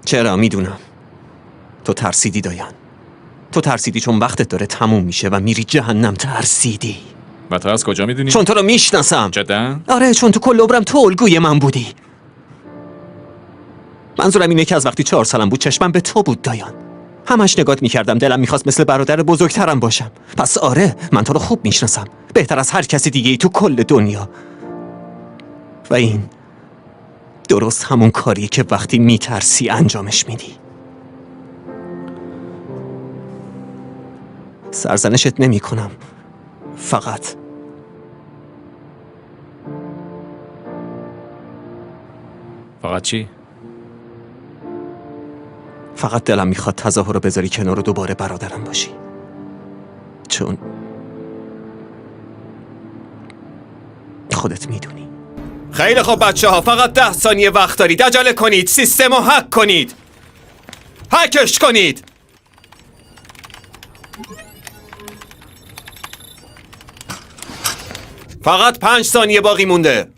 چرا؟ میدونم تو ترسیدی دایان. تو ترسیدی چون وقتت داره تموم میشه و میری جهنم. ترسیدی. و تو از کجا میدونی؟ چون تو رو میشناسم. جدا؟ آره، چون تو کل عمرم تو الگوی من بودی. منظورم اینه که از وقتی 4 سالم بود چشمم به تو بود دایان. همش نگات میکردم، دلم میخواست مثل برادر بزرگترم باشم. پس آره، من تو رو خوب میشناسم، بهتر از هر کسی دیگه ای تو کل دنیا. و این درست همون کاریه که وقتی میترسی انجامش میدی. سرزنشت نمی کنم، فقط چی؟ فقط دلم میخواد تظاهر رو بذاری کنار و دوباره برادرم باشی. چون خودت میدونی. خیلی خوب بچه ها، فقط 10 ثانیه وقت دارید. عجله کنید، سیستم رو هک کنید. هکش کنید. فقط 5 ثانیه باقی مونده.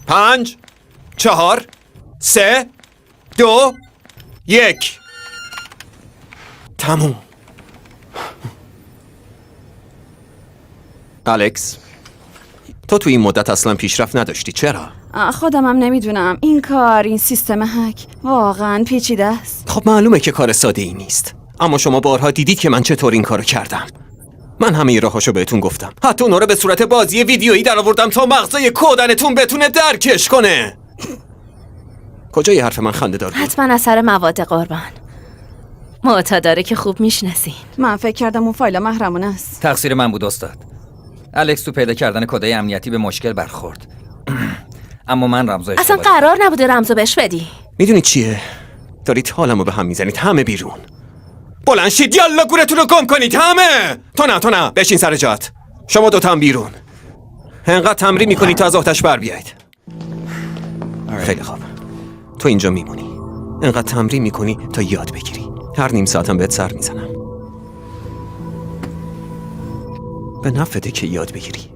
5 4 3 2 1. تموم. الکس، تو این مدت اصلا پیشرفت نداشتی، چرا؟ خودمم نمیدونم. این سیستم هک واقعا پیچیده است. خب معلومه که کار ساده ای نیست، اما شما بارها دیدید که من چطور این کارو کردم. من همه راهاشو بهتون گفتم، حتی اونا رو به صورت بازی ویدیویی در آوردم تا مغزای کودنتون بتونه درکش کنه. کجای حرف من خنده دار بود؟ حتما اثر مواد قربان. معتاداره که خوب میشناسین. من فکر کردم اون فایل محرمانه است. تقصیر من بود استاد. الکس تو پیدا کردن کدای امنیتی به مشکل برخورد. اما من رمزو اصلا قرار نبوده رمزو بهش بدی. میدونید چیه؟ دارید حالمو به هم میزنید. همه بیرون. بلند شید، یالا گورتون رو گم کنید همه. تو نه بشین سر جات. شما دوتا هم بیرون. انقدر تمرین میکنید تا از آتش بر بیایید. خیلی خوب، تو اینجا میمونی. انقدر تمرین میکنی تا یاد بگیری. هر نیم ساعتم بهت سر میزنم. به نفعته که یاد بگیری.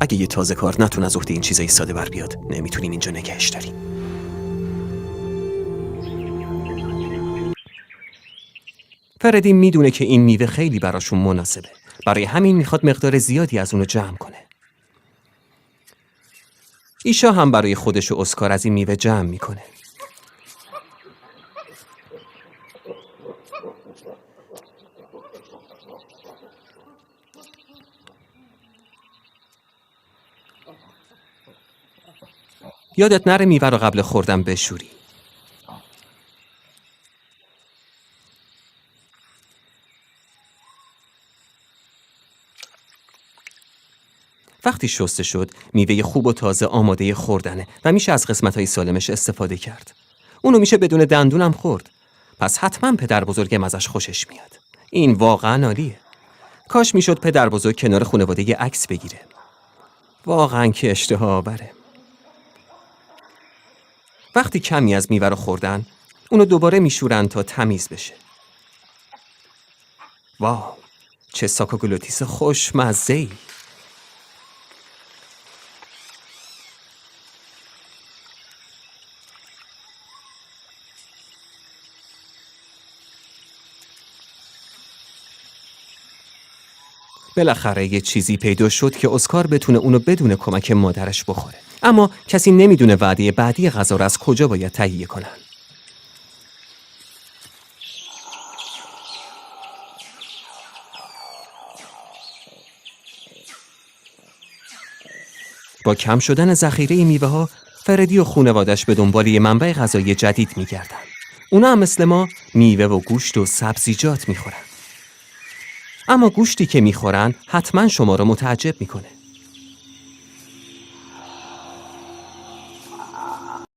اگه یه تازه کار نتون از عهده این چیزای ساده بر بیاد، نمیتونیم اینجا نگهش داریم. فردی میدونه که این میوه خیلی براشون مناسبه. برای همین میخواد مقدار زیادی از اونو جمع کنه. ایشا هم برای خودش و اسکار از این میوه جمع میکنه. یادت نره میوه رو قبل خوردن بشوری. وقتی شسته شد، میوه خوب و تازه آماده خوردنه و میشه از قسمت‌های سالمش استفاده کرد. اونو میشه بدون دندونم خورد. پس حتما پدر بزرگم ازش خوشش میاد. این واقعا عالیه. کاش میشد پدر بزرگ کنار خانواده یه عکس بگیره. واقعا که اشتها آوره. وقتی کمی از میوه رو خوردن، اونو دوباره میشورن تا تمیز بشه. واو، چه ساکوگلوتیس خوشمزه‌ای. بالاخره یه چیزی پیدا شد که اسکار بتونه اونو بدون کمک مادرش بخوره. اما کسی نمیدونه وعده بعدی غذا رو از کجا باید تهیه کنن. با کم شدن ذخیره میوه ها، فردی و خانواده‌اش به دنبال یه منبع غذایی جدید میگردن. اونا هم مثل ما میوه و گوشت و سبزیجات میخورن. اما گوشتی که میخورن حتما شما رو متعجب میکنه.